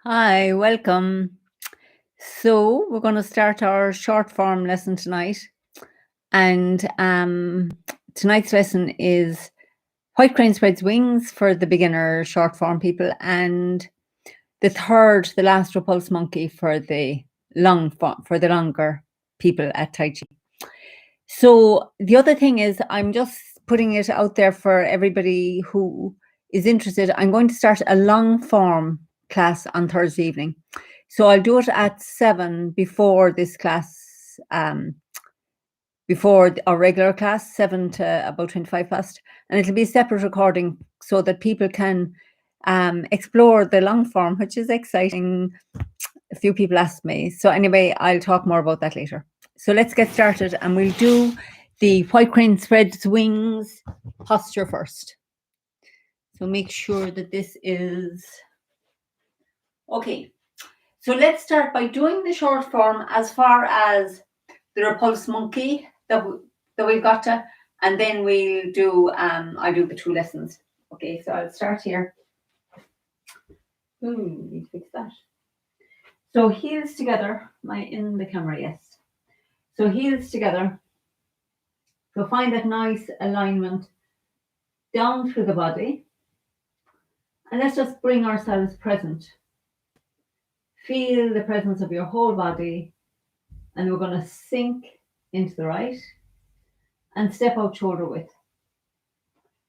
Hi, welcome. So, we're going to start our short form lesson tonight. And tonight's lesson is White Crane Spreads Wings for the beginner short form people, and the last Repulse Monkey for the longer people at Tai Chi. So, the other thing is, I'm just putting it out there for everybody who is interested. I'm going to start a long form class on Thursday evening. So I'll do it at 7 before this class, before our regular class, 7 to about 25 past. And it'll be a separate recording so that people can explore the long form, which is exciting. A few people asked me. So anyway, I'll talk more about that later. So let's get started, and we'll do the White Crane Spreads Wings posture first. So make sure that this is okay. So let's start by doing the short form as far as the Repulse Monkey that we've got to, and then we'll do I'll do the 2 lessons. Okay, so I'll start here. Need to fix that. So heels together. Am I in the camera? Yes. So heels together. So find that nice alignment down through the body. And let's just bring ourselves present. Feel the presence of your whole body. And we're going to sink into the right and step out shoulder width.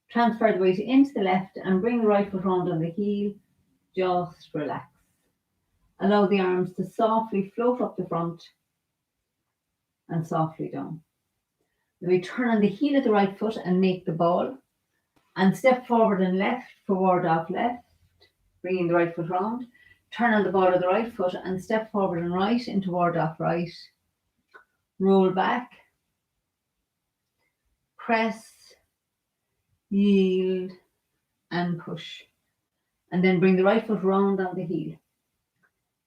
Transfer the weight into the left and bring the right foot round on the heel. Just relax. Allow the arms to softly float up the front and softly down. Then we turn on the heel of the right foot and make the ball. And step forward and left for ward off left. Bringing the right foot round. Turn on the ball of the right foot and step forward and right into ward off right. Roll back. Press. Yield. And push. And then bring the right foot round on the heel.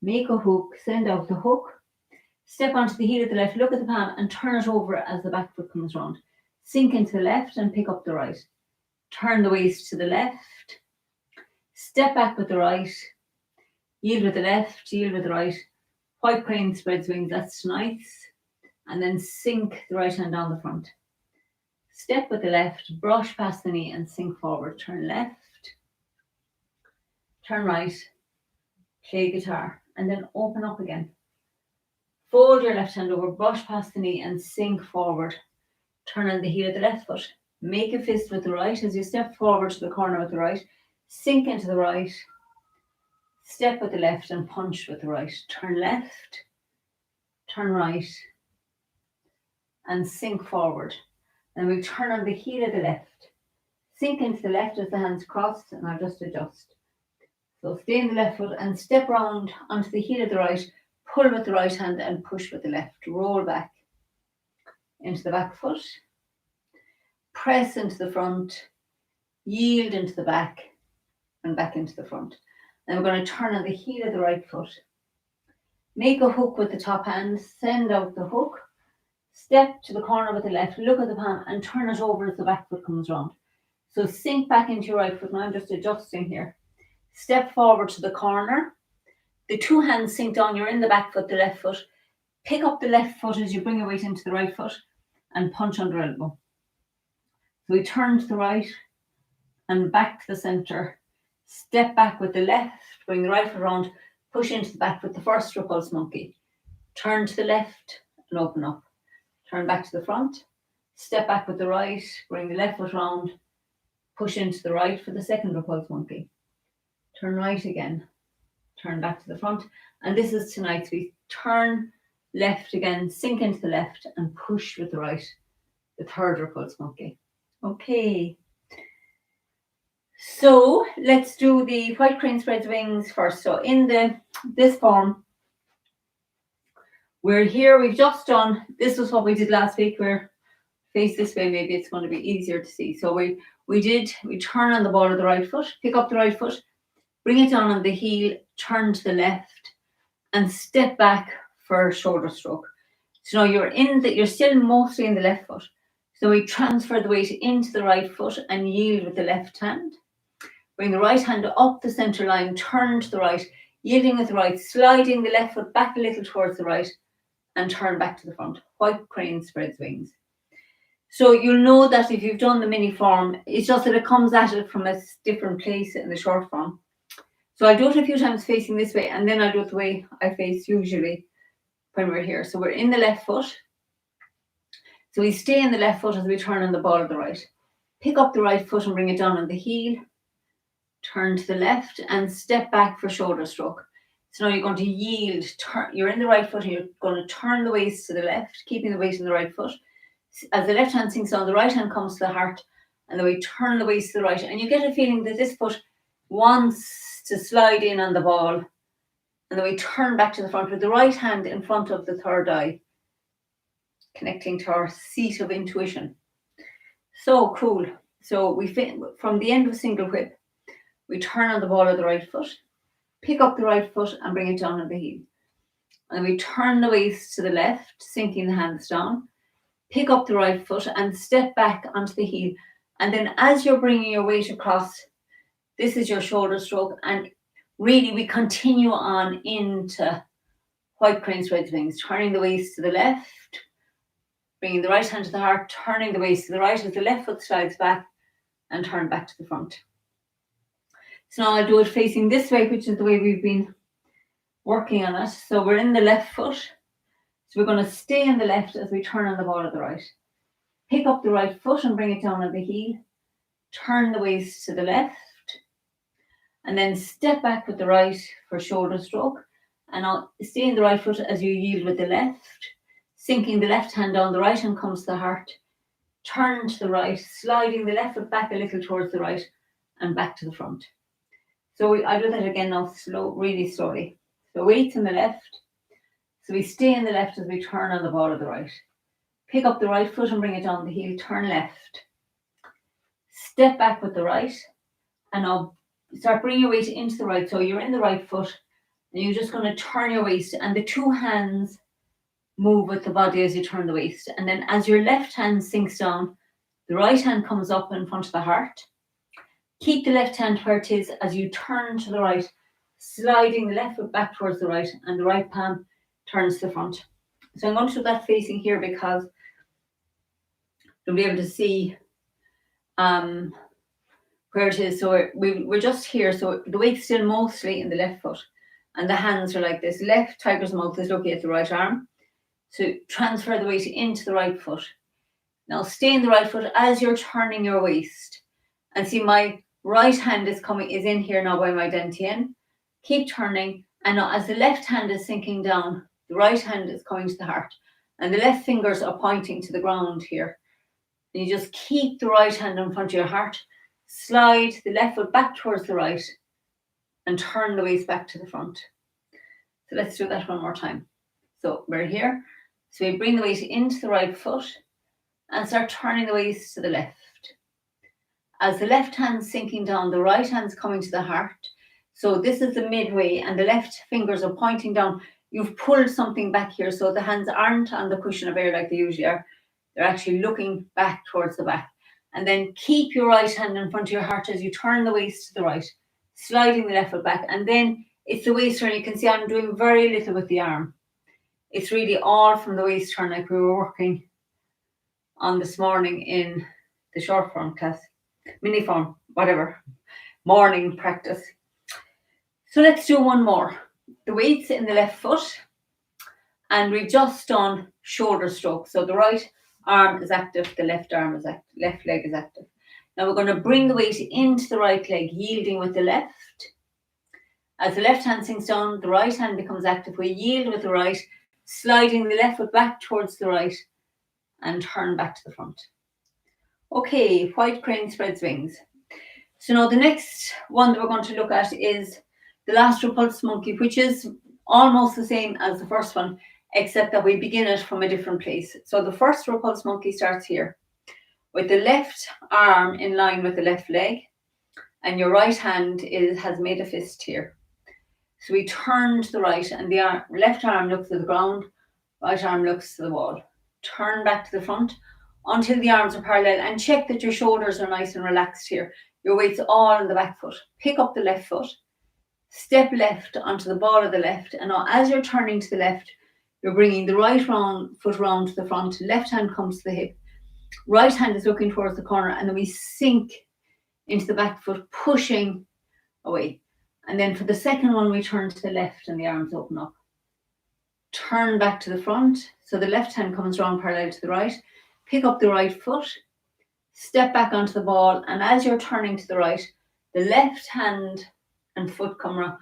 Make a hook, send out the hook, step onto the heel of the left, look at the palm and turn it over as the back foot comes round. Sink into the left and pick up the right. Turn the waist to the left, step back with the right, yield with the left, yield with the right. White Crane Spreads Wings, that's tonight's. And then sink the right hand down the front. Step with the left, brush past the knee and sink forward. Turn left, turn right, play guitar. And then open up again. Fold your left hand over, brush past the knee and sink forward. Turn on the heel of the left foot. Make a fist with the right as you step forward to the corner with the right. Sink into the right. Step with the left and punch with the right. Turn left, turn right and sink forward. Then we'll turn on the heel of the left. Sink into the left as the hands cross and I'll just adjust. So stay in the left foot and step round onto the heel of the right, pull with the right hand and push with the left. Roll back into the back foot, press into the front, yield into the back and back into the front. Then we're going to turn on the heel of the right foot. Make a hook with the top hand, send out the hook, step to the corner with the left, look at the palm and turn it over as the back foot comes round. So sink back into your right foot. Now I'm just adjusting here. Step forward to the corner. The 2 hands sink down. You're in the back foot, the left foot. Pick up the left foot as you bring your weight into the right foot and punch under elbow. So we turn to the right and back to the center. Step back with the left, bring the right foot around, push into the back with the first Repulse Monkey. Turn to the left and open up. Turn back to the front. Step back with the right, bring the left foot round, push into the right for the second Repulse Monkey. Turn right again, turn back to the front. And this is tonight's. We turn left again, sink into the left and push with the right, the third Repulse Monkey. Okay. So let's do the White Crane Spreads Wings first. So in this form, we're here, we've just done, this was what we did last week. We're face this way, maybe it's going to be easier to see. So we turn on the ball of the right foot, pick up the right foot, bring it down on the heel, turn to the left and step back for a shoulder stroke. So now you're still mostly in the left foot. So we transfer the weight into the right foot and yield with the left hand. Bring the right hand up the center line, turn to the right, yielding with the right, sliding the left foot back a little towards the right, and turn back to the front. White crane spreads wings. So you'll know that if you've done the mini form, it's just that it comes at it from a different place in the short form. So I'll do it a few times facing this way, and then I'll do it the way I face usually when we're here. So we're in the left foot. So we stay in the left foot as we turn on the ball of the right. Pick up the right foot and bring it down on the heel. Turn to the left and step back for shoulder stroke. So now you're going to yield. You're in the right foot and you're going to turn the waist to the left, keeping the weight in the right foot. As the left hand sinks down, the right hand comes to the heart, and then we turn the waist to the right. And you get a feeling that this foot wants to slide in on the ball, and then we turn back to the front with the right hand in front of the third eye, connecting to our seat of intuition. So cool. So we from the end of a single whip, we turn on the ball of the right foot, pick up the right foot and bring it down on the heel. And we turn the waist to the left, sinking the hands down, pick up the right foot and step back onto the heel. And then as you're bringing your weight across, this is your shoulder stroke. And really we continue on into white crane spreads wings, turning the waist to the left, bringing the right hand to the heart, turning the waist to the right as the left foot slides back and turn back to the front. So now I'll do it facing this way, which is the way we've been working on it. So we're in the left foot. So we're going to stay in the left as we turn on the ball of the right. Pick up the right foot and bring it down on the heel. Turn the waist to the left. And then step back with the right for shoulder stroke. And I'll stay in the right foot as you yield with the left. Sinking the left hand down, the right hand comes to the heart. Turn to the right, sliding the left foot back a little towards the right and back to the front. So I'll do that again now, really slowly. So weights in the left. So we stay in the left as we turn on the ball of the right. Pick up the right foot and bring it down the heel, turn left. Step back with the right. And now start bringing your weight into the right. So you're in the right foot and you're just going to turn your waist and the two hands move with the body as you turn the waist. And then as your left hand sinks down, the right hand comes up in front of the heart. Keep the left hand where it is as you turn to the right, sliding the left foot back towards the right and the right palm turns to the front. So I'm going to do that facing here because you'll be able to see where it is. So we're just here. So the weight's still mostly in the left foot and the hands are like this. Left tiger's mouth is looking at the right arm. So transfer the weight into the right foot. Now stay in the right foot as you're turning your waist. And see my right hand is in here now by my dentier. Keep turning. And now as the left hand is sinking down, the right hand is coming to the heart. And the left fingers are pointing to the ground here. And you just keep the right hand in front of your heart. Slide the left foot back towards the right. And turn the waist back to the front. So let's do that one more time. So we're here. So we bring the weight into the right foot. And start turning the waist to the left. As the left hand's sinking down, the right hand's coming to the heart. So this is the midway and the left fingers are pointing down. You've pulled something back here. So the hands aren't on the cushion of air like they usually are. They're actually looking back towards the back. And then keep your right hand in front of your heart as you turn the waist to the right, sliding the left foot back. And then it's the waist turn. You can see I'm doing very little with the arm. It's really all from the waist turn like we were working on this morning in the short form class, mini form, whatever, morning practice. So let's do one more. The weight's in the left foot and we've just done shoulder stroke. So the right arm is active, the left arm is active, left leg is active. Now we're going to bring the weight into the right leg, yielding with the left. As the left hand sinks down, the right hand becomes active. We yield with the right, sliding the left foot back towards the right and turn back to the front. Okay, white crane spreads wings. So now the next one that we're going to look at is the last repulse monkey, which is almost the same as the first one, except that we begin it from a different place. So the first repulse monkey starts here with the left arm in line with the left leg, and your right hand has made a fist here. So we turn to the right, and the left arm looks to the ground, right arm looks to the wall. Turn back to the front until the arms are parallel, and check that your shoulders are nice and relaxed here. Your weight's all on the back foot. Pick up the left foot, Step left onto the ball of the left. And now as you're turning to the left, you're bringing the right foot round to the front. Left hand comes to the hip. Right hand is looking towards the corner. And then we sink into the back foot, pushing away. And then for the second one, we turn to the left and the arms open up. Turn back to the front. So the left hand comes round parallel to the right. Pick up the right foot. Step back onto the ball. And as you're turning to the right, the left hand and foot come around.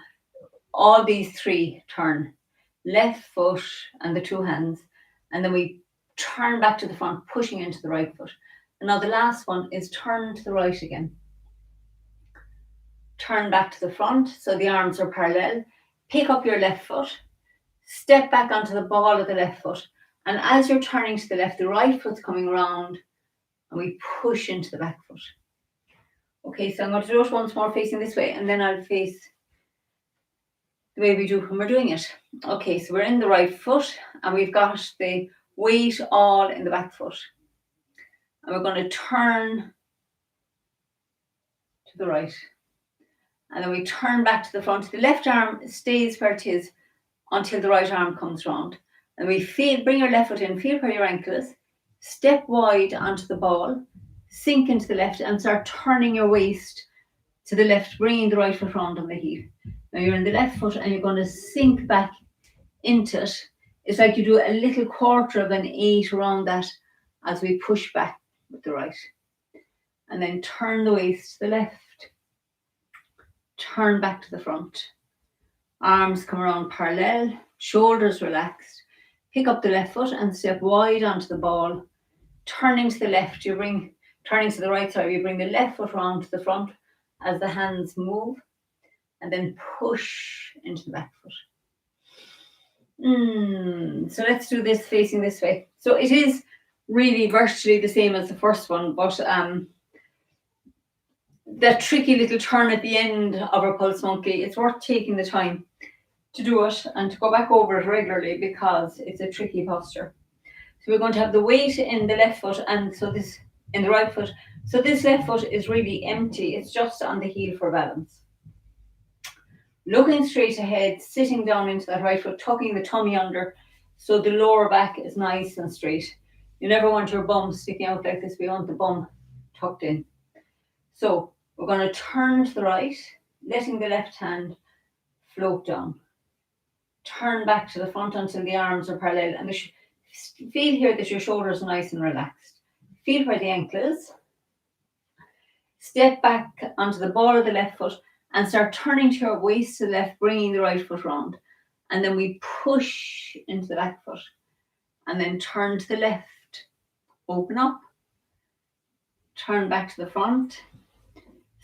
All these three turn. Left foot and the two hands. And then we turn back to the front, pushing into the right foot. And now the last one is turn to the right again. Turn back to the front, so the arms are parallel. Pick up your left foot. Step back onto the ball of the left foot. And as you're turning to the left, the right foot's coming around and we push into the back foot. Okay, so I'm going to do it once more facing this way, and then I'll face the way we do when we're doing it. Okay, so we're in the right foot and we've got the weight all in the back foot. And we're going to turn to the right. And then we turn back to the front. The left arm stays where it is until the right arm comes round. And we bring your left foot in, feel where your ankle is, step wide onto the ball, sink into the left and start turning your waist to the left, bringing the right foot round on the heel. Now you're in the left foot and you're going to sink back into it. It's like you do a little quarter of an 8 around that as we push back with the right. And then turn the waist to the left. Turn back to the front. Arms come around parallel, shoulders relaxed. Pick up the left foot and step wide onto the ball. Turning to the left, turning to the right, you bring the left foot round to the front as the hands move, and then push into the back foot. So let's do this facing this way. So it is really virtually the same as the first one, but that tricky little turn at the end of Repulse Monkey, it's worth taking the time to do it and to go back over it regularly because it's a tricky posture. So we're going to have the weight in the left foot and so this in the right foot. So this left foot is really empty. It's just on the heel for balance. Looking straight ahead, sitting down into that right foot, tucking the tummy under so the lower back is nice and straight. You never want your bum sticking out like this. We want the bum tucked in. So we're going to turn to the right, letting the left hand float down. Turn back to the front until the arms are parallel. And feel here that your shoulders are nice and relaxed. Feel where the ankle is. Step back onto the ball of the left foot and start turning to your waist to the left, bringing the right foot round. And then we push into the back foot. And then turn to the left. Open up. Turn back to the front.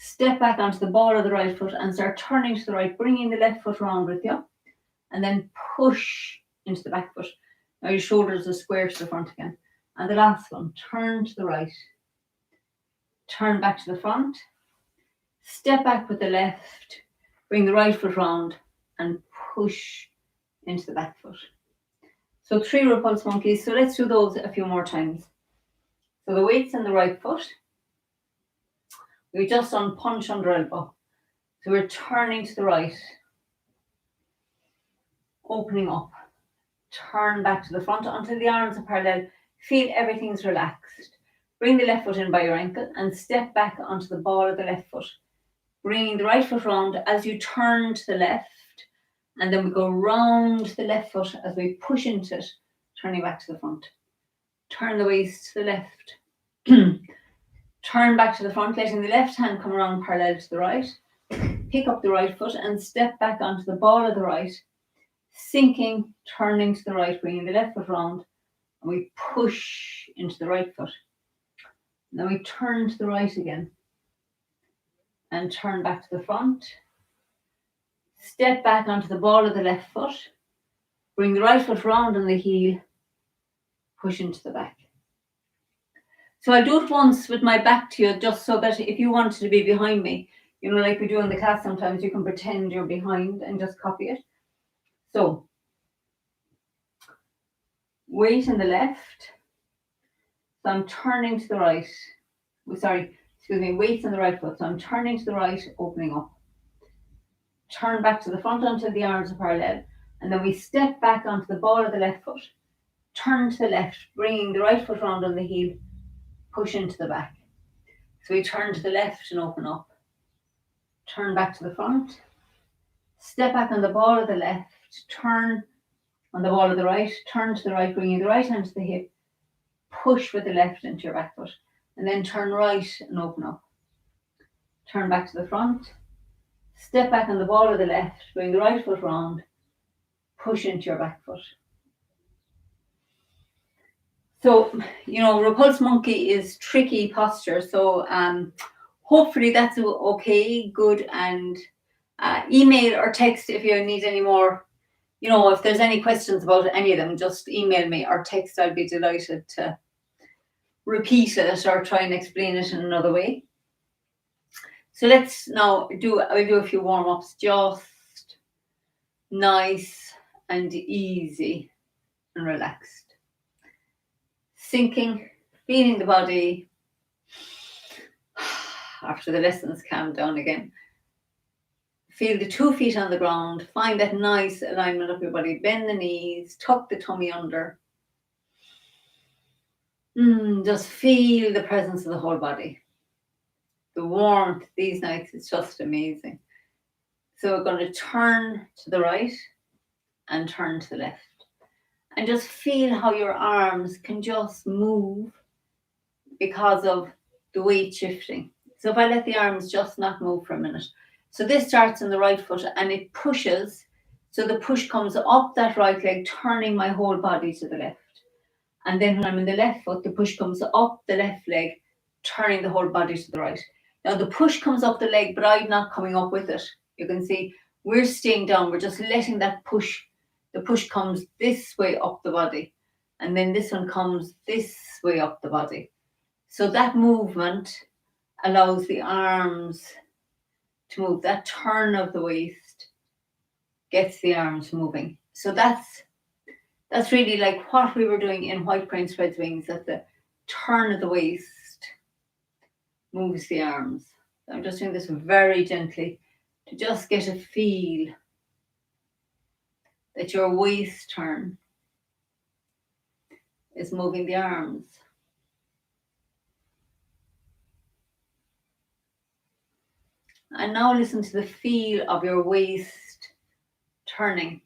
Step back onto the ball of the right foot and start turning to the right, bringing the left foot round with you. And then push into the back foot. Now your shoulders are square to the front again. And the last one, turn to the right. Turn back to the front. Step back with the left. Bring the right foot round and push into the back foot. So 3 Repulse Monkeys. So let's do those a few more times. So the weight's in the right foot. We've just done punch under elbow. So we're turning to the right. Opening up. Turn back to the front until the arms are parallel. Feel everything's relaxed. Bring the left foot in by your ankle and step back onto the ball of the left foot. Bringing the right foot round as you turn to the left. And then we go round the left foot as we push into it, turning back to the front. Turn the waist to the left. Turn back to the front, letting the left hand come around parallel to the right. Pick up the right foot and step back onto the ball of the right. Sinking, turning to the right, bringing the left foot round. And we push into the right foot. And then we turn to the right again. And turn back to the front. Step back onto the ball of the left foot. Bring the right foot round on the heel. Push into the back. So I'll do it once with my back to you, just so that if you wanted to be behind me, you know, like we do in the class sometimes, you can pretend you're behind and just copy it. So, weight in the left. So I'm turning to the right. Weight in the right foot. So I'm turning to the right, opening up. turn back to the front until the arms are parallel, and then we step back onto the ball of the left foot, turn to the left, bringing the right foot round on the heel, push into the back. So we turn to the left and open up, turn back to the front, step back on the ball of the left, turn on the ball of the right, turn to the right, bringing the right hand to the hip, push with the left into your back foot, and then turn right and open up. Turn back to the front, step back on the ball of the left, bring the right foot round, push into your back foot. So, Repulse Monkey is tricky posture. So hopefully that's okay, good. And email or text if you need any more. If there's any questions about any of them, just email me or text. I'll be delighted to repeat it or try and explain it in another way. So let's now I'll do a few warm-ups, just nice and easy and relaxed. Sinking, feeling the body. After the lessons, calm down again. Feel the 2 feet on the ground. Find that nice alignment of your body. Bend the knees, tuck the tummy under. Just feel the presence of the whole body. The warmth these nights is just amazing. So we're going to turn to the right and turn to the left. And just feel how your arms can just move because of the weight shifting. So if I let the arms just not move for a minute. So this starts in the right foot and it pushes. So the push comes up that right leg, turning my whole body to the left. And then when I'm in the left foot, the push comes up the left leg, turning the whole body to the right. Now the push comes up the leg, but I'm not coming up with it. You can see we're staying down. We're just letting that push. The push comes this way up the body. And then this one comes this way up the body. So that movement allows the arms to move. That turn of the waist gets the arms moving. So that's really like what we were doing in White Crane Spreads Wings, that the turn of the waist moves the arms. So I'm just doing this very gently to just get a feel that your waist turn is moving the arms. And now listen to the feel of your waist turning.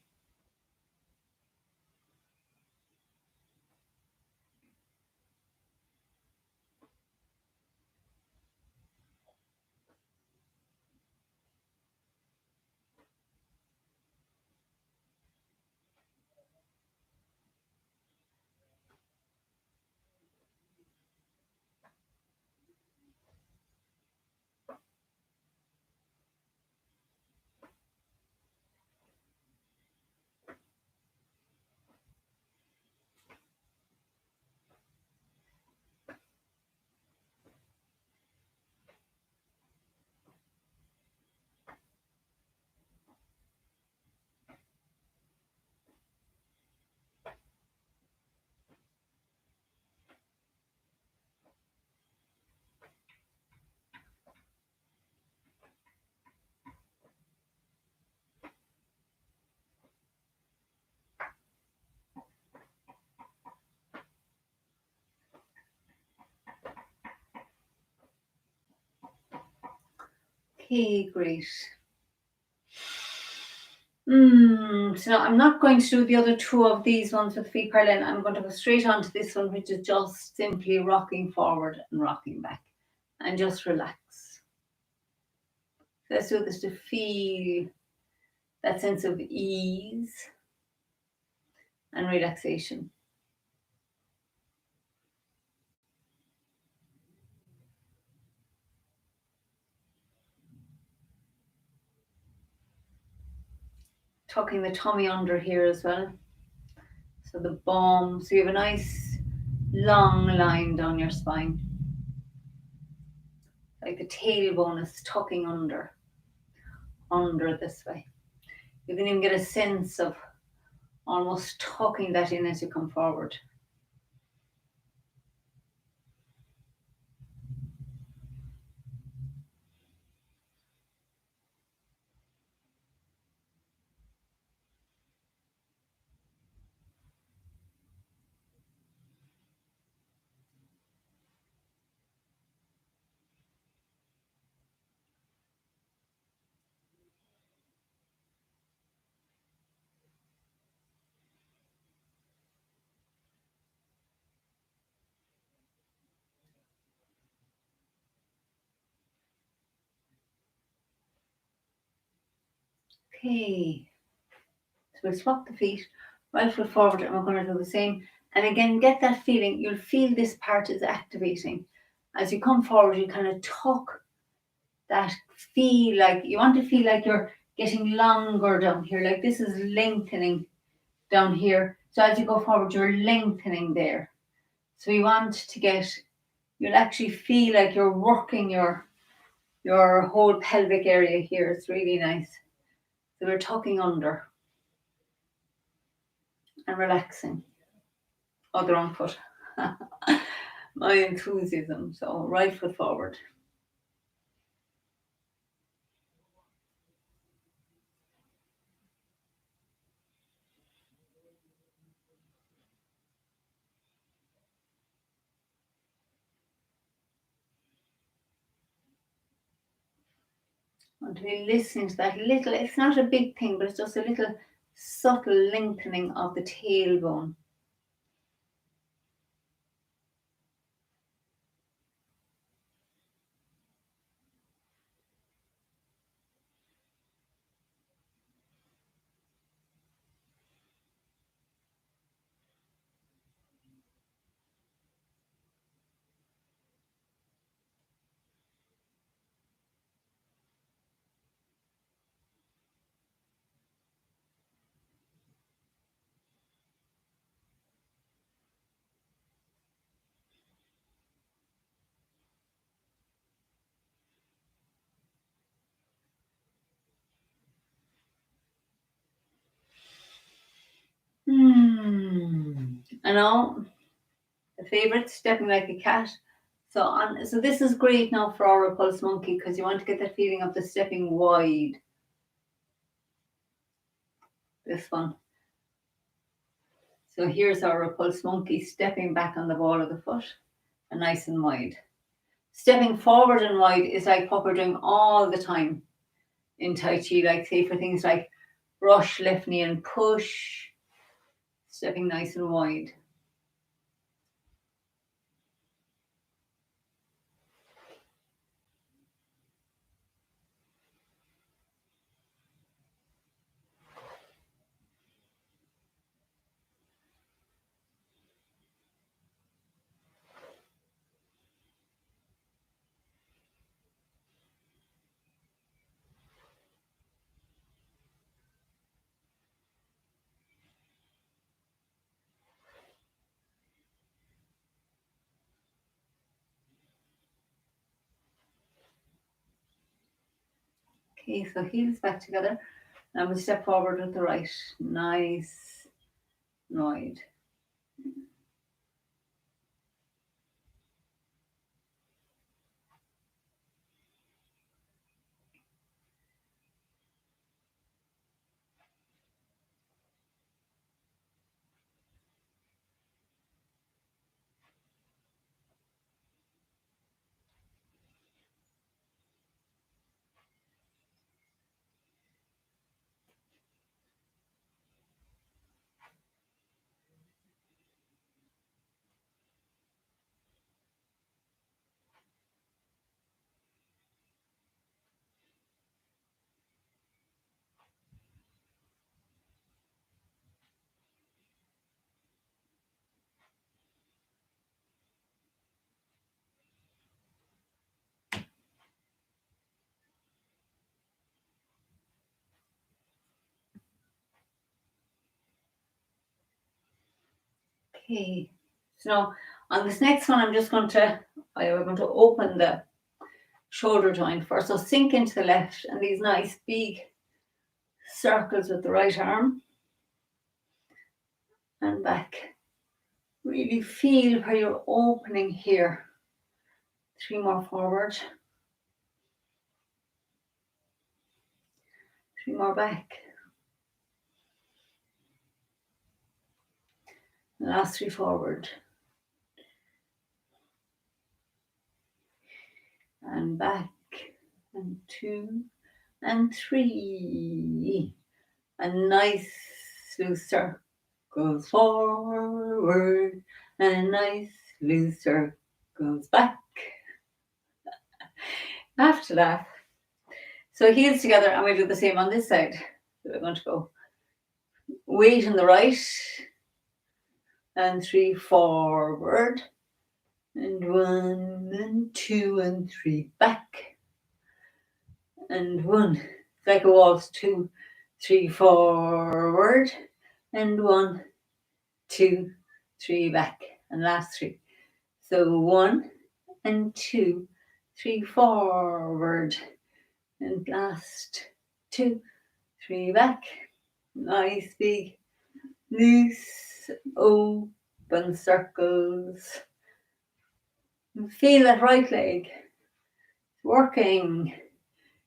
Okay, great. So now I'm not going to do the other two of these ones with feet parallel. I'm going to go straight on to this one, which is just simply rocking forward and rocking back. And just relax. Let's do this to feel that sense of ease and relaxation. Tucking the tummy under here as well. So the bum, so you have a nice long line down your spine. Like the tailbone is tucking under this way. You can even get a sense of almost tucking that in as you come forward. Okay. So we'll swap the feet, right foot forward, and we're going to do the same. And again, get that feeling. You'll feel this part is activating. As you come forward, you kind of tuck that, feel like you want to feel like you're getting longer down here, like this is lengthening down here. So as you go forward, you're lengthening there. So you want to get, you'll actually feel like you're working your whole pelvic area here. It's really nice. So we're tucking under and relaxing. Other wrong foot. My enthusiasm. So right foot forward. I want to be listening to that little, it's not a big thing, but it's just a little subtle lengthening of the tailbone. I know, the favourite, stepping like a cat. So this is great now for our Repulse Monkey because you want to get that feeling of the stepping wide. This one. So here's our Repulse Monkey stepping back on the ball of the foot and nice and wide. Stepping forward and wide is like what we're doing all the time in Tai Chi, like say for things like brush, left knee and push, stepping nice and wide. Okay, so heels back together. Now we step forward with the right. Nice and wide. Okay, so now on this next one, I'm going to open the shoulder joint first. So sink into the left and these nice big circles with the right arm and back. Really feel where you're opening here. 3 more forward. 3 more back. The last 3 forward. And back. And 2 and 3. A nice loose circles forward. And a nice loose circles back. After that. So heels together and we do the same on this side. So we're going to go weight on the right, and 3 forward, and 1 and 2 and 3 back, and 1. It's like a waltz. 2, 3 forward, and 1, 2, 3 back, and last 3. So 1 and 2, 3 forward, and last 2, 3 back. Nice big loose open circles. Feel that right leg working.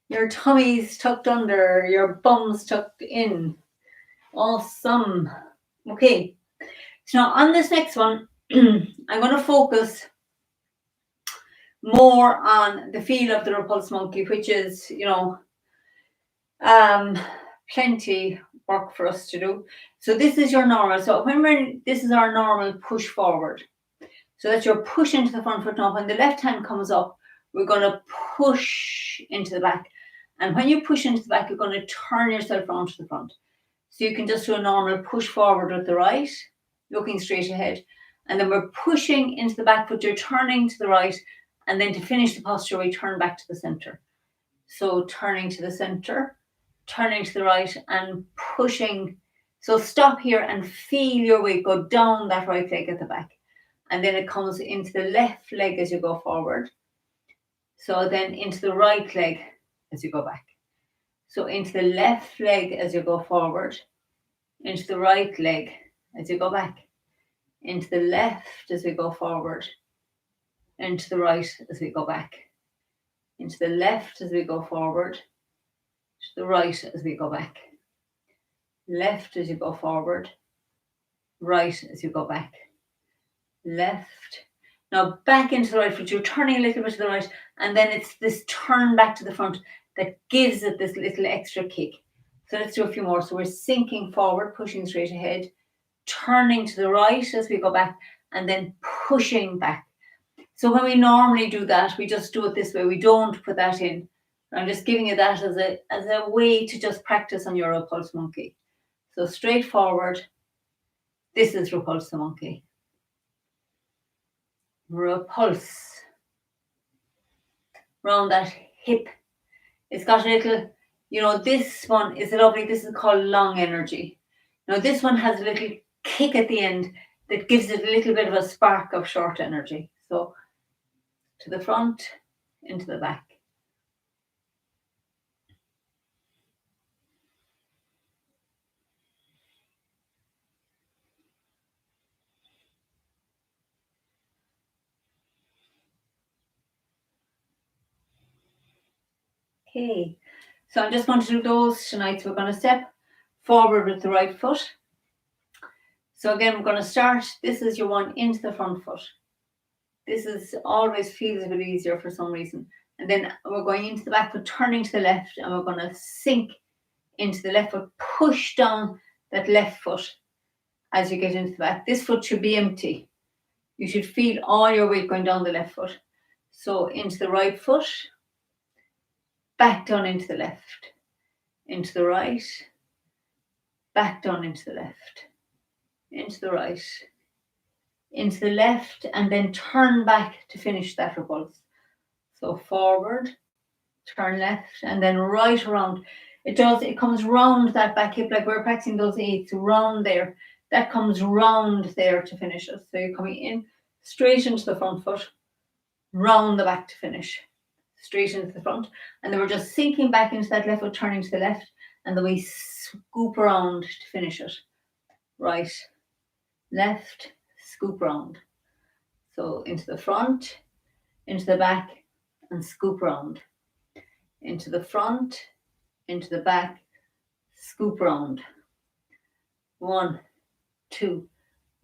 Your tummy's tucked under, your bum's tucked in. Awesome. Okay, so now on this next one, I'm going to focus more on the feel of the Repulse Monkey, which is, plenty work for us to do. So this is your normal. So this is our normal push forward. So that's your push into the front foot. Now when the left hand comes up, we're going to push into the back. And when you push into the back, you're going to turn yourself around to the front. So you can just do a normal push forward with the right, looking straight ahead. And then we're pushing into the back foot, you're turning to the right. And then to finish the posture, we turn back to the center. So turning to the center, turning to the right, and pushing. So stop here and feel your weight go down that right leg at the back. And then it comes into the left leg as you go forward. So then into the right leg as you go back. So into the left leg as you go forward, into the right leg as you go back, into the left as we go forward, into the right as we go back, into the left as we go forward, to the right as we go back, left as you go forward, right as you go back, left. Now back into the right foot, you're turning a little bit to the right, and then it's this turn back to the front that gives it this little extra kick. So let's do a few more. So we're sinking forward, pushing straight ahead, turning to the right as we go back, and then pushing back. So when we normally do that, we just do it this way. We don't put that in. I'm just giving you that as a way to just practice on your Repulse Monkey. So straight forward. This is Repulse the Monkey. Repulse. Round that hip. It's got a little, this one is lovely. This is called long energy. Now this one has a little kick at the end that gives it a little bit of a spark of short energy. So to the front, into the back. Okay, so I'm just going to do those tonight. So we're going to step forward with the right foot. So again, we're going to start. This is your one into the front foot. This is always feels a bit easier for some reason. And then we're going into the back foot, turning to the left, and we're going to sink into the left foot, push down that left foot as you get into the back. This foot should be empty. You should feel all your weight going down the left foot. So into the right foot, back down into the left, into the right, back down into the left, into the right, into the left, and then turn back to finish that repulse. So forward, turn left, and then right around. It comes round that back hip, like we're practicing those 8s, round there. That comes round there to finish it. So you're coming in, straight into the front foot, round the back to finish. Straight into the front, and then we're just sinking back into that left foot, turning to the left, and then we scoop around to finish it. Right, left, scoop around. So into the front, into the back, and scoop around. Into the front, into the back, scoop around. 1, 2,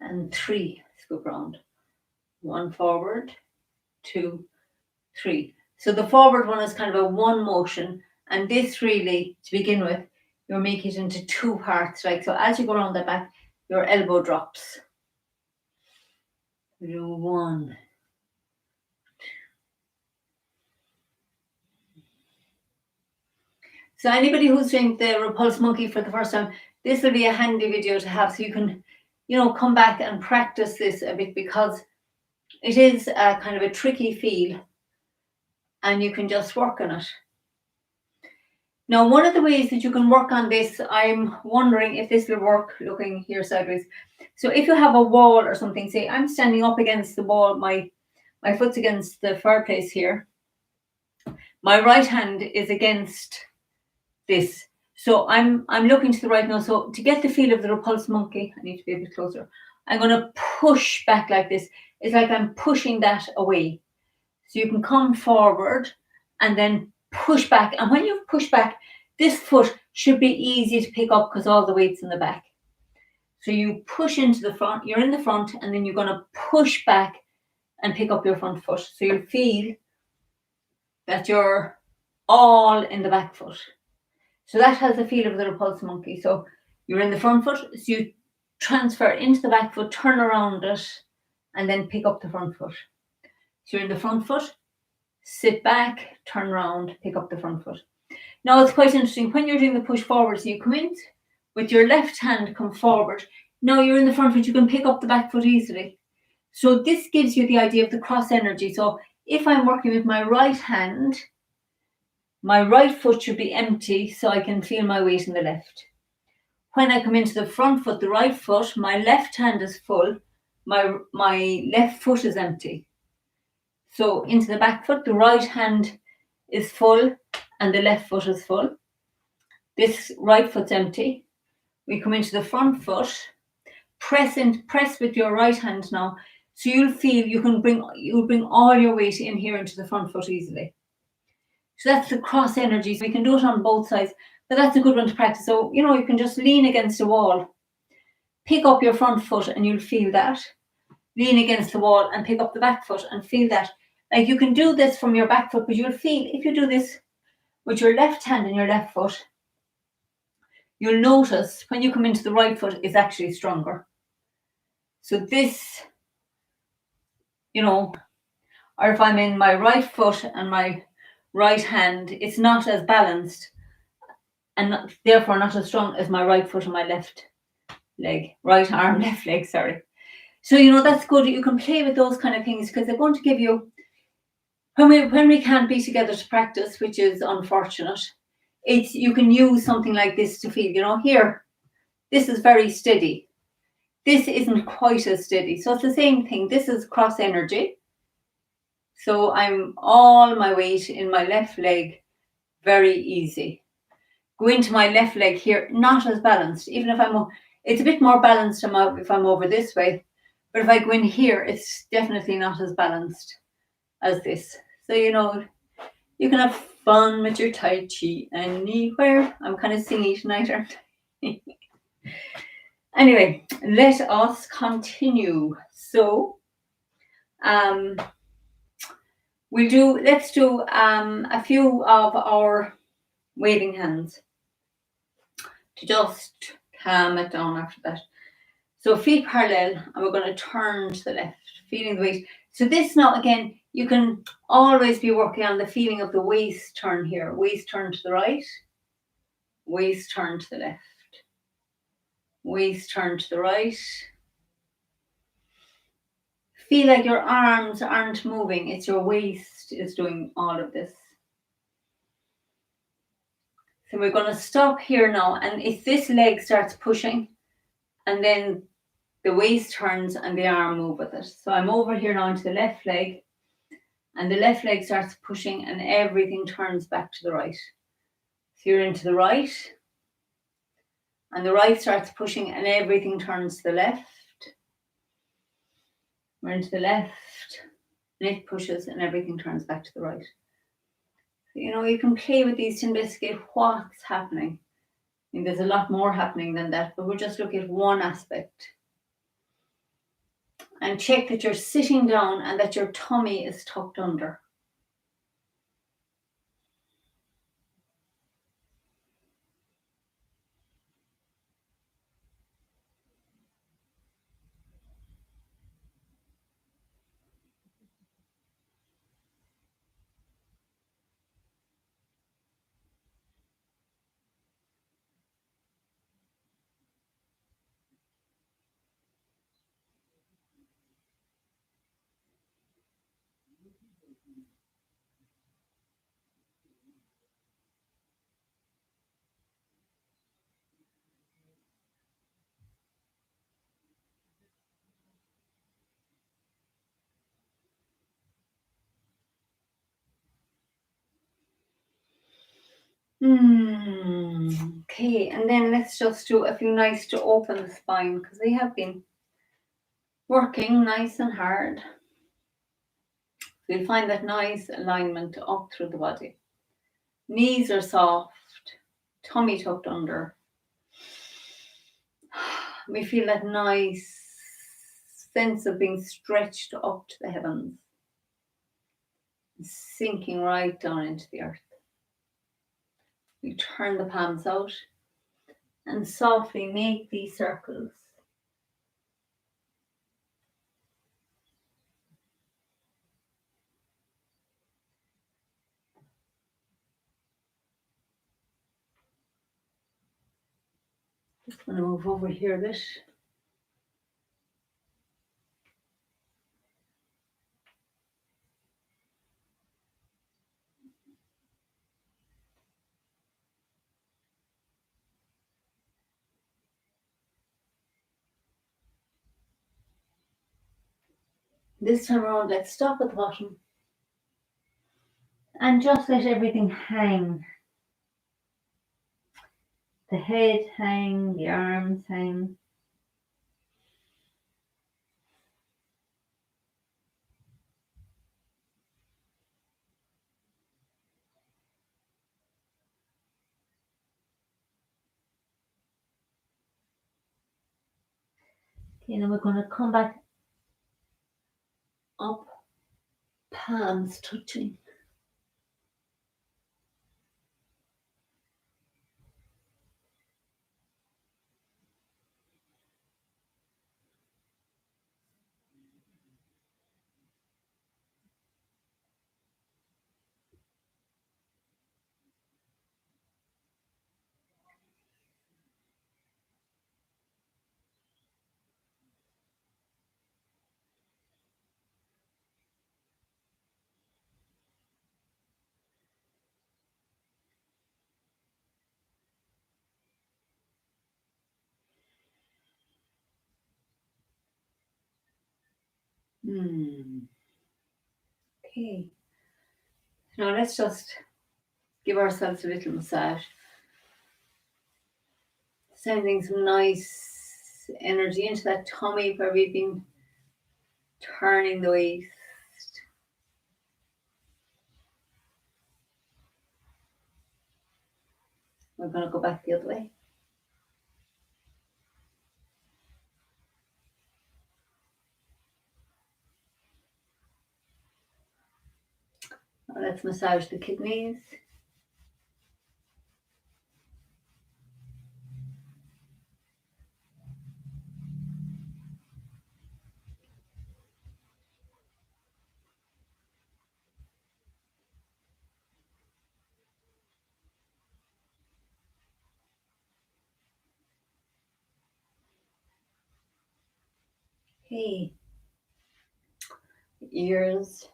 and 3, scoop around. 1 forward, 2, 3. So the forward one is kind of a one motion, and this really, to begin with, you'll make it into 2 parts. Like so, as you go around that back, your elbow drops. Do 1. So anybody who's doing the Repulse Monkey for the first time, this will be a handy video to have, so you can, come back and practice this a bit, because it is a kind of a tricky feel and you can just work on it. Now, one of the ways that you can work on this, I'm wondering if this will work looking here sideways. So if you have a wall or something, say I'm standing up against the wall, my foot's against the fireplace here. My right hand is against this. So I'm looking to the right now. So to get the feel of the Repulse Monkey, I need to be a bit closer. I'm going to push back like this. It's like I'm pushing that away. So you can come forward and then push back. And when you push back, this foot should be easy to pick up because all the weight's in the back. So you push into the front, you're in the front, and then you're going to push back and pick up your front foot. So you'll feel that you're all in the back foot. So that has the feel of the Repulse Monkey. So you're in the front foot, so you transfer into the back foot, turn around it, and then pick up the front foot. So you're in the front foot, sit back, turn around, pick up the front foot. Now it's quite interesting when you're doing the push forward. So you come in with your left hand, come forward. Now you're in the front foot, you can pick up the back foot easily. So this gives you the idea of the cross energy. So if I'm working with my right hand, my right foot should be empty so I can feel my weight in the left. When I come into the front foot, the right foot, my left hand is full, my left foot is empty. So into the back foot, the right hand is full and the left foot is full. This right foot's empty. We come into the front foot, press with your right hand now. So you'll feel you'll bring all your weight in here into the front foot easily. So that's the cross energy. So we can do it on both sides, but that's a good one to practice. So, you can just lean against a wall, pick up your front foot and you'll feel that. Lean against the wall and pick up the back foot and feel that. Like you can do this from your back foot, but you'll feel if you do this with your left hand and your left foot, you'll notice when you come into the right foot is actually stronger. So this, or if I'm in my right foot and my right hand, it's not as balanced and therefore not as strong as my right foot and my left leg, right arm, left leg, sorry. So, that's good. You can play with those kind of things because they're going to give you, when we can't be together to practice, which is unfortunate, you can use something like this to feel, here, this is very steady. This isn't quite as steady. So it's the same thing. This is cross energy. So I'm all my weight in my left leg, very easy. Go into my left leg here, not as balanced. Even if it's a bit more balanced if I'm over this way. But if I go in here, it's definitely not as balanced as this. So, you can have fun with your Tai Chi anywhere. I'm kind of singy tonight, aren't I? Anyway, let us continue. So, let's do a few of our waving hands to just calm it down after that. So feet parallel, and we're going to turn to the left, feeling the weight. So this now, again, you can always be working on the feeling of the waist turn here. Waist turn to the right, waist turn to the left, waist turn to the right. Feel like your arms aren't moving. It's your waist is doing all of this. So we're going to stop here now. And if this leg starts pushing, and then the waist turns and the arm move with it. So I'm over here now into the left leg, and the left leg starts pushing and everything turns back to the right. So you're into the right, and the right starts pushing and everything turns to the left. We're into the left, and it pushes and everything turns back to the right. So, you can play with these to investigate what's happening. I mean, there's a lot more happening than that, but we're just looking at one aspect. And check that you're sitting down and that your tummy is tucked under. Okay, and then let's just do a few nice to open the spine because we have been working nice and hard. You'll find that nice alignment up through the body. Knees are soft, tummy tucked under. We feel that nice sense of being stretched up to the heavens, sinking right down into the earth. We turn the palms out and softly make these circles. Just going to move over here a bit. This time around, let's stop at the bottom and just let everything hang. The head hang, the arms hang. Okay, now we're going to come back up, palms touching. Okay. Now let's just give ourselves a little massage. Sending some nice energy into that tummy where we've been turning the waist. We're going to go back the other way. Now let's massage the kidneys. Okay. Ears.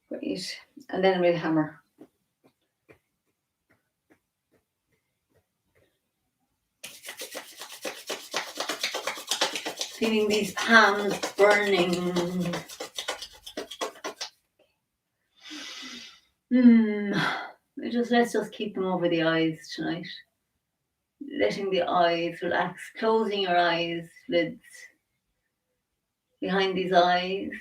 Great. And then we'll hammer. Feeling these palms burning. Let's just keep them over the eyes tonight. Letting the eyes relax, closing your eyes, lids behind these eyes.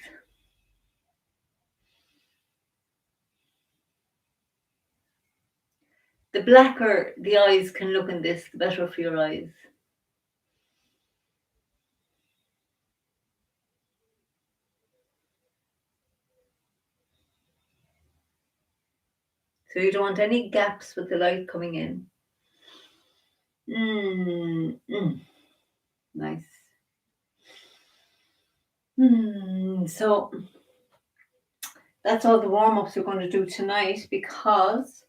The blacker the eyes can look in this, the better for your eyes. So you don't want any gaps with the light coming in. Nice. So That's all the warm-ups we're going to do tonight because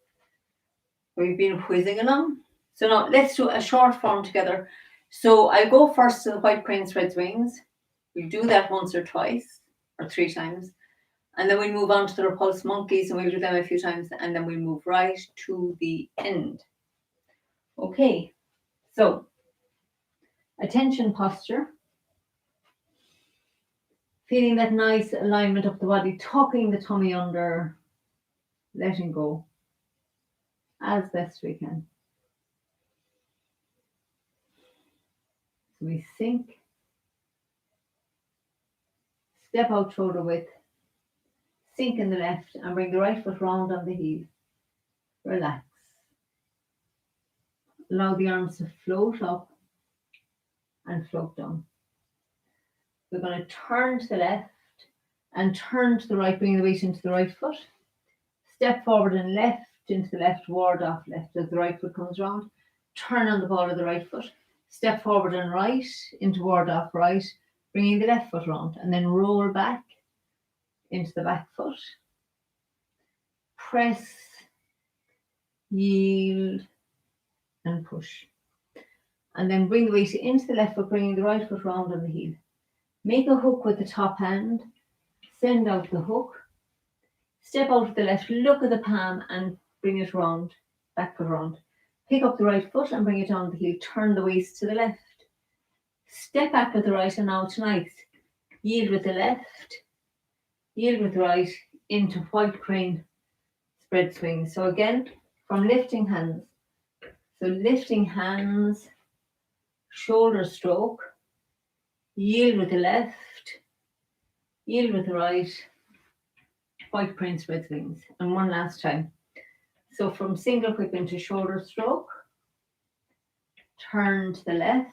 we've been whizzing along. So now let's do a short form together. So I'll go first to the white crane spreads wings. We'll do that once or twice or 3 times. And then we'll move on to the repulse monkeys and we'll do them a few times and then we'll move right to the end. Okay, so attention posture. Feeling that nice alignment of the body, tucking the tummy under, letting go as best we can. So we sink, step out shoulder width, sink in the left and bring the right foot round on the heel. Relax. Allow the arms to float up and float down. We're going to turn to the left and turn to the right, bringing the weight into the right foot. Step forward and left into the left, ward off left as the right foot comes round. Turn on the ball of the right foot. Step forward and right into ward off right, bringing the left foot round and then roll back into the back foot. Press, yield and push. And then bring the weight into the left foot, bringing the right foot round on the heel. Make a hook with the top hand. Send out the hook. Step out to the left, look at the palm and bring it round, back foot round. Pick up the right foot and bring it on the heel. Turn the waist to the left. Step back with the right and now tonight. Yield with the left. Yield with the right into white crane spread swing. So again, from lifting hands. So lifting hands, shoulder stroke. Yield with the left. Yield with the right. White crane spread wings. And one last time. So from single whip into shoulder stroke. Turn to the left.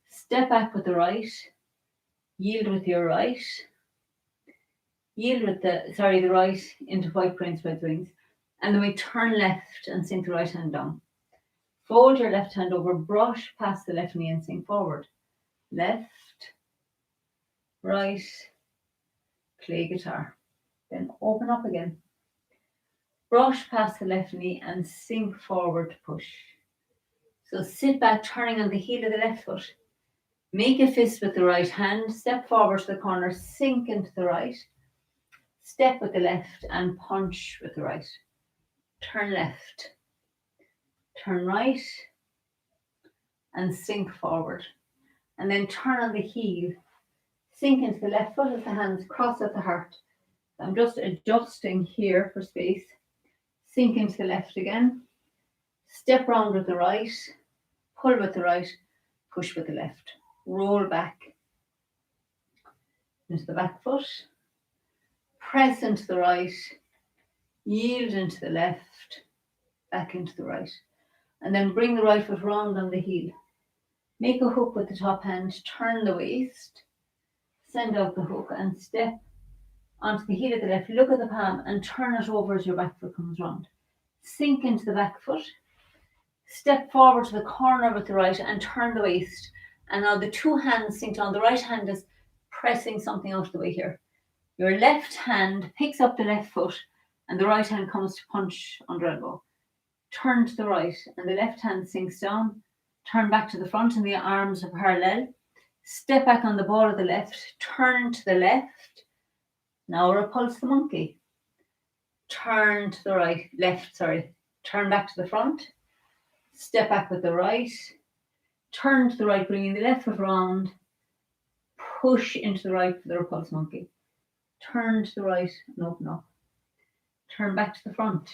Step back with the right. Yield with your right. Yield with the right into white crane spread wings. And then we turn left and sink the right hand down. Fold your left hand over, brush past the left knee and sink forward. Left, right, play guitar. Then open up again. Brush past the left knee and sink forward, push. So sit back, turning on the heel of the left foot. Make a fist with the right hand, step forward to the corner, sink into the right. Step with the left and punch with the right. Turn left. Turn right and sink forward. And then turn on the heel. Sink into the left foot as the hands cross at the heart. I'm just adjusting here for space. Sink into the left again. Step round with the right. Pull with the right. Push with the left. Roll back into the back foot. Press into the right. Yield into the left. Back into the right. And then bring the right foot round on the heel. Make a hook with the top hand. Turn the waist. Send out the hook and step onto the heel of the left. Look at the palm and turn it over as your back foot comes round. Sink into the back foot. Step forward to the corner with the right and turn the waist. And now the two hands sink down. The right hand is pressing something out of the way here. Your left hand picks up the left foot and the right hand comes to punch under elbow. Turn to the right and the left hand sinks down. Turn back to the front and the arms are parallel. Step back on the ball of the left. Turn to the left. Now repulse the monkey. Turn to the right, left, sorry. Turn back to the front. Step back with the right. Turn to the right, bringing the left foot round. Push into the right for the repulse monkey. Turn to the right and open up. Turn back to the front.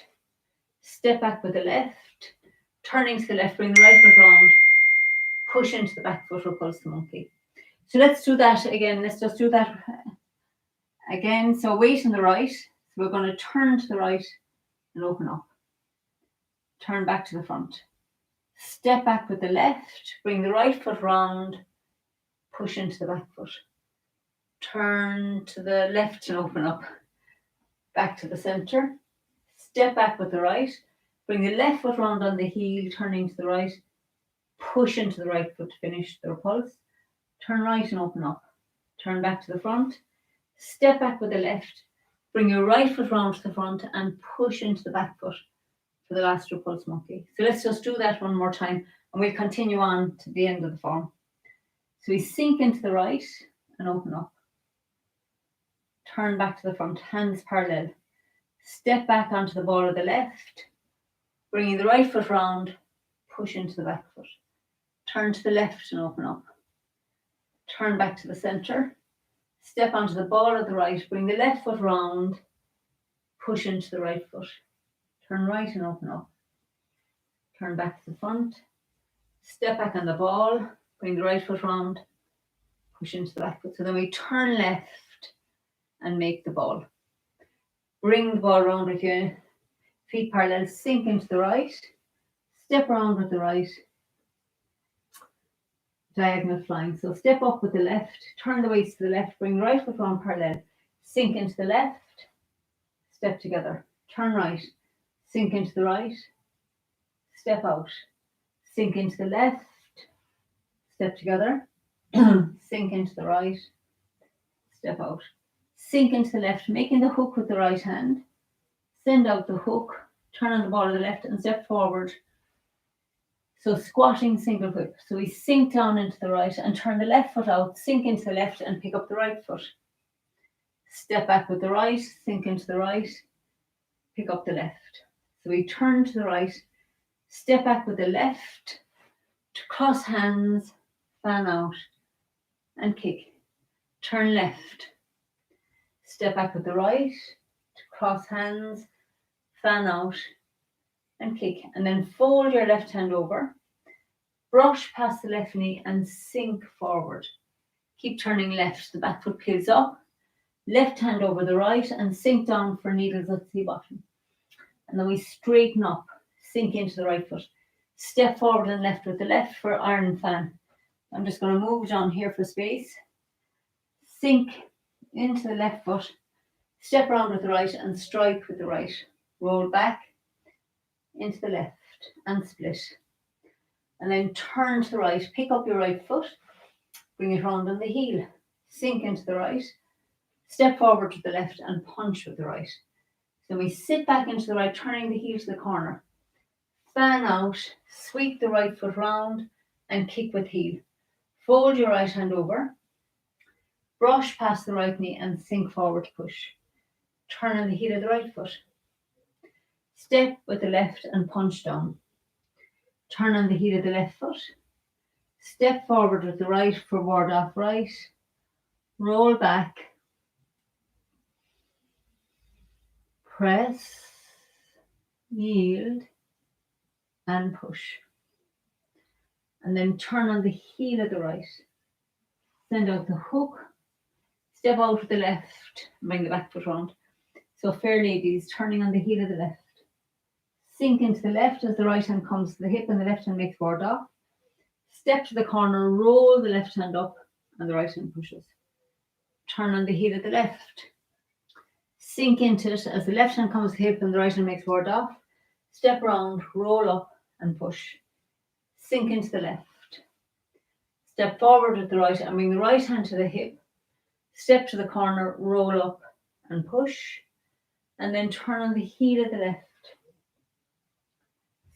Step back with the left. Turning to the left, bring the right foot round. Push into the back foot, repulse the monkey. So let's do that again. Let's just do that again. So weight on the right. So we're going to turn to the right and open up. Turn back to the front. Step back with the left. Bring the right foot round. Push into the back foot. Turn to the left and open up. Back to the center. Step back with the right. Bring the left foot round on the heel, turning to the right. Push into the right foot to finish the repulse. Turn right and open up. Turn back to the front. Step back with the left. Bring your right foot round to the front and push into the back foot for the last Repulse Monkey. So let's just do that one more time and we'll continue on to the end of the form. So we sink into the right and open up. Turn back to the front, hands parallel. Step back onto the ball of the left, bringing the right foot round, push into the back foot. Turn to the left and open up. Turn back to the centre. Step onto the ball of the right, bring the left foot round, push into the right foot. Turn right and open up. Turn back to the front. Step back on the ball, bring the right foot round, push into the back foot. So then we turn left and make the ball. Bring the ball round with you. Feet parallel, sink into the right. Step around with the right. Diagonal flying. So step up with the left, turn the waist to the left, bring right foot round parallel, sink into the left, step together, turn right, sink into the right, step out, sink into the left, step together, sink into the right, step out, sink into the left, making the hook with the right hand, send out the hook, turn on the ball of the left and step forward. So squatting single whip. So we sink down into the right and turn the left foot out, sink into the left and pick up the right foot. Step back with the right, sink into the right, pick up the left. So we turn to the right, step back with the left, to cross hands, fan out and kick. Turn left. Step back with the right, to cross hands, fan out and kick. And then fold your left hand over. Brush past the left knee and sink forward. Keep turning left. The back foot peels up. Left hand over the right and sink down for needles at the bottom. And then we straighten up. Sink into the right foot. Step forward and left with the left for iron fan. I'm just going to move down here for space. Sink into the left foot. Step around with the right and strike with the right. Roll back into the left and split. And then turn to the right, pick up your right foot, bring it round on the heel, sink into the right, step forward to the left and punch with the right. Then we sit back into the right, turning the heel to the corner. Fan out, sweep the right foot round and kick with heel. Fold your right hand over, brush past the right knee and sink forward to push. Turn on the heel of the right foot. Step with the left and punch down. Turn on the heel of the left foot. Step forward with the right for ward off right. Roll back. Press. Yield. And push. And then turn on the heel of the right. Send out the hook. Step out with the left. And bring the back foot round. So fair ladies, turning on the heel of the left. Sink into the left as the right hand comes to the hip and the left hand makes ward off. Step to the corner, roll the left hand up and the right hand pushes. Turn on the heel of the left. Sink into it as the left hand comes to the hip and the right hand makes ward off. Step around, roll up and push. Sink into the left. Step forward with the right and bring the right hand to the hip. Step to the corner, roll up and push. And then turn on the heel of the left.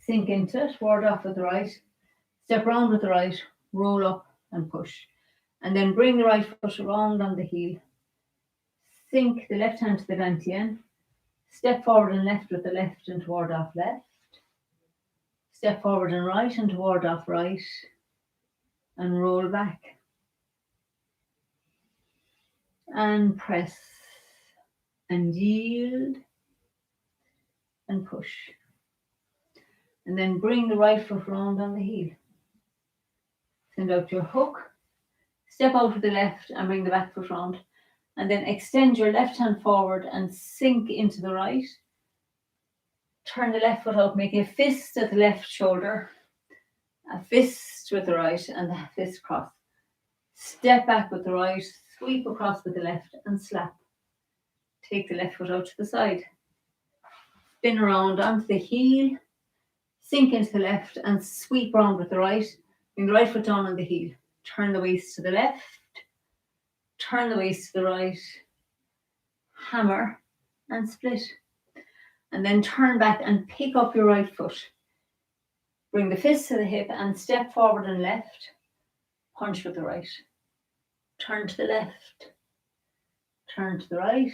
Sink into it, ward off with the right, step round with the right, roll up and push. And then bring the right foot around on the heel. Sink the left hand to the dantian. Step forward and left with the left and ward off left. Step forward and right and ward off right. And roll back. And press. And yield. And push. And then bring the right foot round on the heel. Send out your hook. Step out with the left and bring the back foot round. And then extend your left hand forward and sink into the right. Turn the left foot out, make a fist at the left shoulder. A fist with the right and the fist cross. Step back with the right, sweep across with the left and slap. Take the left foot out to the side. Spin around onto the heel. Sink into the left and sweep round with the right. Bring the right foot down on the heel. Turn the waist to the left. Turn the waist to the right. Hammer. and split. And then turn back and pick up your right foot. Bring the fist to the hip and step forward and left. Punch with the right. Turn to the left. Turn to the right.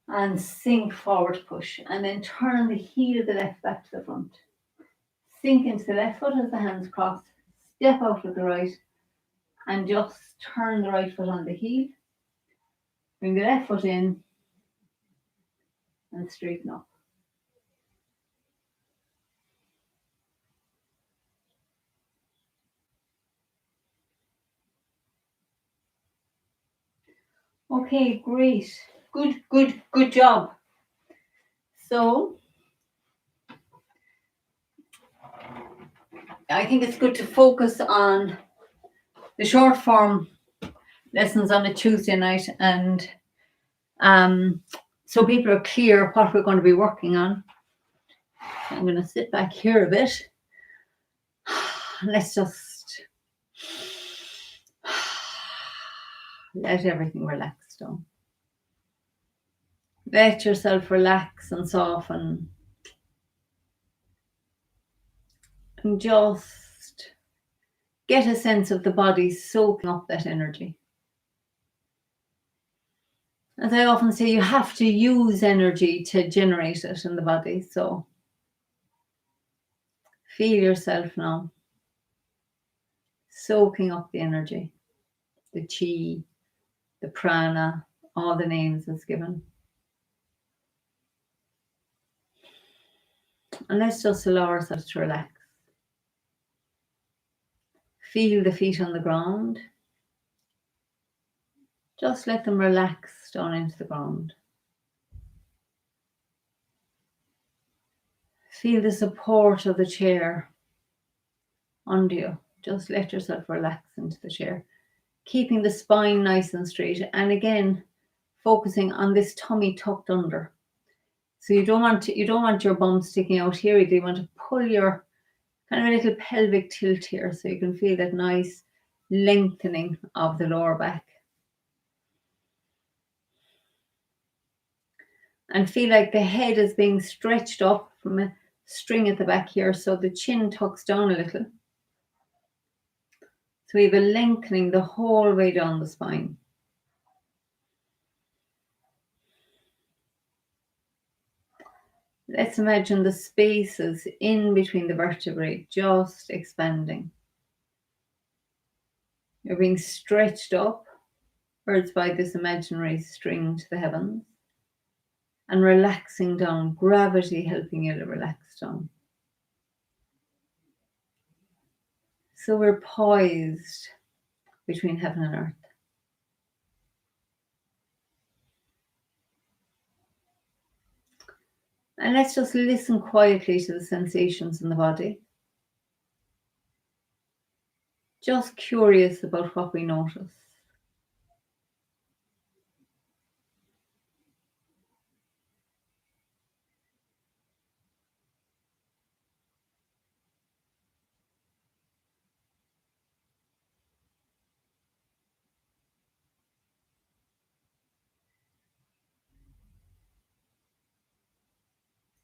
And sink forward, push. And then turn the heel of the left back to the front. Sink into the left foot as the hands cross. Step out with the right. And just turn the right foot on the heel. Bring the left foot in. And straighten up. Okay, great. Good job. So, I think it's good to focus on the short form lessons on a Tuesday night, and so people are clear what we're going to be working on. I'm going to sit back here a bit. Let's just let everything relax down. Let yourself relax and soften. And just get a sense of the body soaking up that energy. As I often say, you have to use energy to generate it in the body. So feel yourself now soaking up the energy, the chi, the prana, all the names it's given. And let's just allow ourselves to relax. Feel the feet on the ground. Just let them relax down into the ground. Feel the support of the chair under you. Just let yourself relax into the chair. Keeping the spine nice and straight. And again, focusing on this tummy tucked under. So you don't want your bum sticking out here. You want to pull your kind of a little pelvic tilt here, so you can feel that nice lengthening of the lower back. And feel like the head is being stretched up from a string at the back here, so the chin tucks down a little. So we have a lengthening the whole way down the spine. Let's imagine the spaces in between the vertebrae just expanding. You're being stretched upwards by this imaginary string to the heavens and relaxing down, gravity helping you to relax down. So we're poised between heaven and earth. And let's just listen quietly to the sensations in the body. Just curious about what we notice.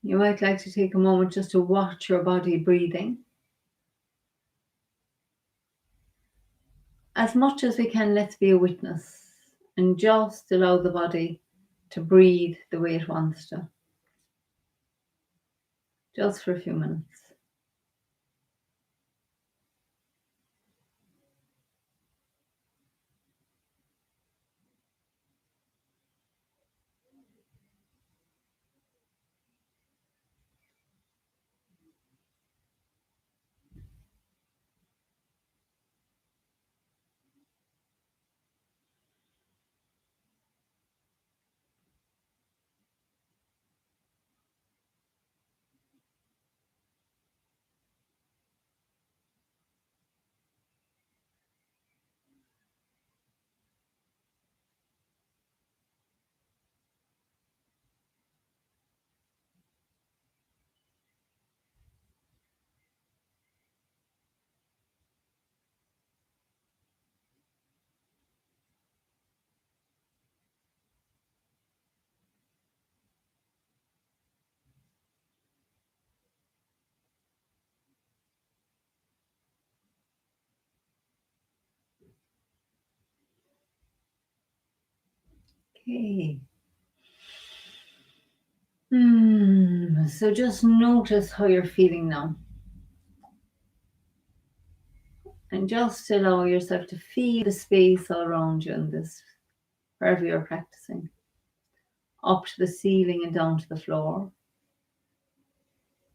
You might like to take a moment just to watch your body breathing. As much as we can, let's be a witness and just allow the body to breathe the way it wants to. Just for a few minutes. Okay. So just notice how you're feeling now. And just allow yourself to feel the space all around you in this, wherever you're practicing. Up to the ceiling and down to the floor.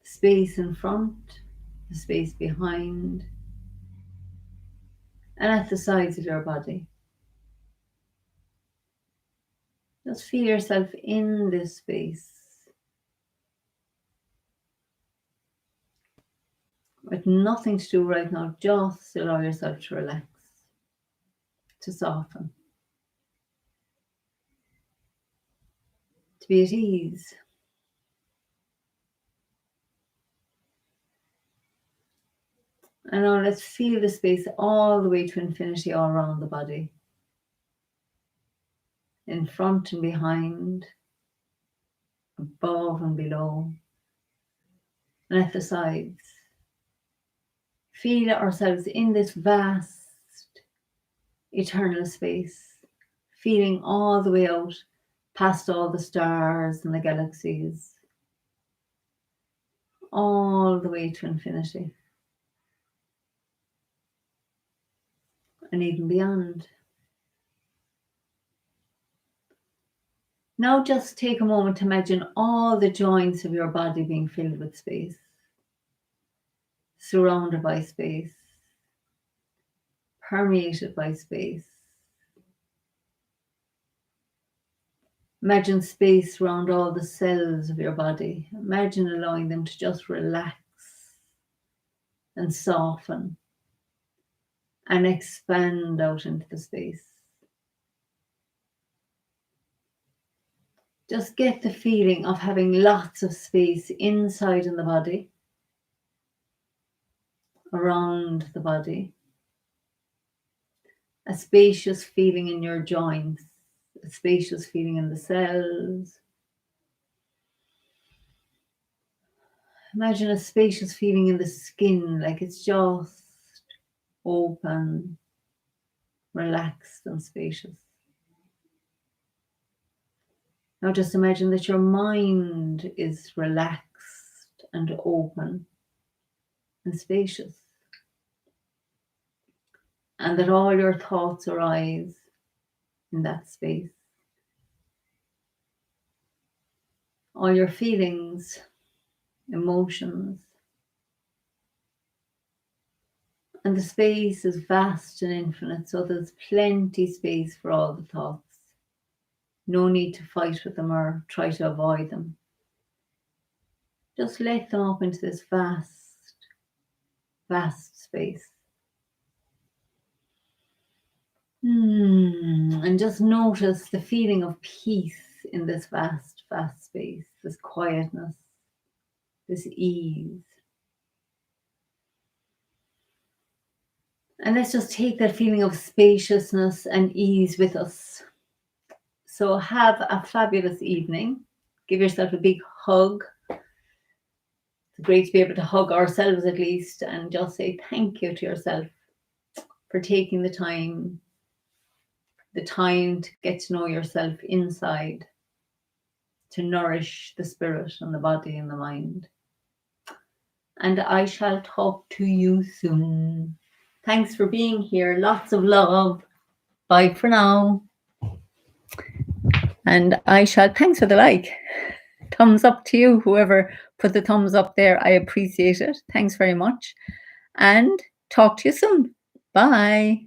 The space in front, the space behind, and at the sides of your body. Just feel yourself in this space. With nothing to do right now, just allow yourself to relax, to soften, to be at ease. And now let's feel the space all the way to infinity all around the body. In front and behind, above and below, and at the sides. Feel ourselves in this vast, eternal space, feeling all the way out past all the stars and the galaxies, all the way to infinity, and even beyond. Now just take a moment to imagine all the joints of your body being filled with space, surrounded by space, permeated by space. Imagine space around all the cells of your body. Imagine allowing them to just relax and soften and expand out into the space. Just get the feeling of having lots of space inside in the body, around the body, a spacious feeling in your joints, a spacious feeling in the cells. Imagine a spacious feeling in the skin, like it's just open, relaxed and spacious. Now just imagine that your mind is relaxed and open and spacious, and that all your thoughts arise in that space. All your feelings, emotions, and the space is vast and infinite, so there's plenty space for all the thoughts. No need to fight with them or try to avoid them. Just let them up into this vast, vast space. And just notice the feeling of peace in this vast, vast space, this quietness, this ease. And let's just take that feeling of spaciousness and ease with us. So have a fabulous evening. Give yourself a big hug. It's great to be able to hug ourselves at least and just say thank you to yourself for taking the time to get to know yourself inside, to nourish the spirit and the body and the mind. And I shall talk to you soon. Thanks for being here. Lots of love. Bye for now. And thanks for the like. Thumbs up to you, whoever put the thumbs up there. I appreciate it. Thanks very much. And talk to you soon. Bye.